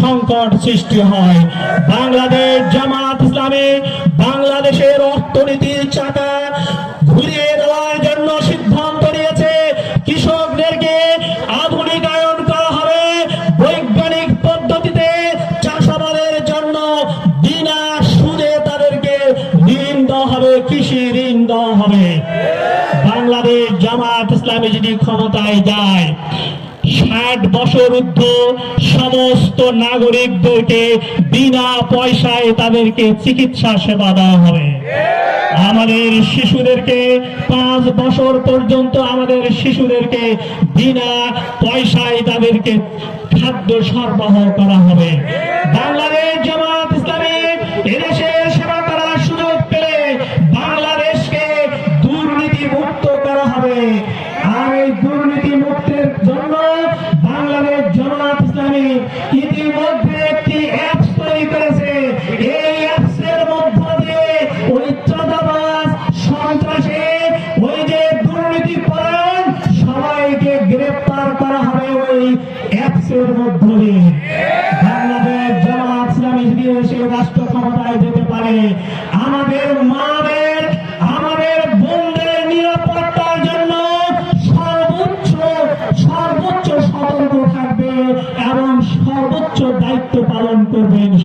সংকট সৃষ্টি হয়। বাংলাদেশ জামাত ইসলামী বাংলাদেশের অর্থনীতির চাকা ঘুরিয়ে দেওয়ার জন্য সিদ্ধান্ত নিয়েছে। কৃষকদেরকে আধুনিকায়ন করা হবে, বৈজ্ঞানিক পদ্ধতিতে চাষাবাদের জন্য বিনা সুদে তাদেরকে ঋণ দেওয়া হবে, কৃষি ঋণ দেওয়া হবে। বাংলাদেশ জামাত ইসলামী যদি ক্ষমতায় যায়, 60 বছর ঊর্ধ্ব সমস্ত নাগরিকদেরকে বিনা পয়সায় তাদেরকে চিকিৎসা সেবা দেওয়া হবে। আমাদের শিশুদেরকে 5 বছর পর্যন্ত আমাদের শিশুদেরকে বিনা পয়সায় তাদেরকে খাদ্য সরবরাহ করা হবে। বাংলাদেশ জামাত ইসলামী এদেশের সেবা করার সুযোগ পেলে বাংলাদেশকে দুর্নীতি মুক্ত করা হবে। আর এই দুর্নীতি মুক্তের জন্য বাংলাদেশ জামাত ইসলামী ইতিমধ্যে একটি অ্যাপস তৈরি করেছে। এই অ্যাপসের মধ্য দিয়ে ওই চাঁদাবাজ, সন্ত্রাসী, ওই যে দুর্নীতি পরায়ণ সবাইকে গ্রেফতার করা হবে ওই অ্যাপসের মধ্য দিয়ে। বাংলাদেশ জামাত ইসলামী যদি এসে রাষ্ট্র ক্ষমতায় যেতে পারে, আমাদের মাদের, আমাদের বোনদের নিরাপত্তার জন্য সর্বোচ্চ সতর্ক থাকবে এবং সর্বোচ্চ দায়িত্ব পালন করবেন।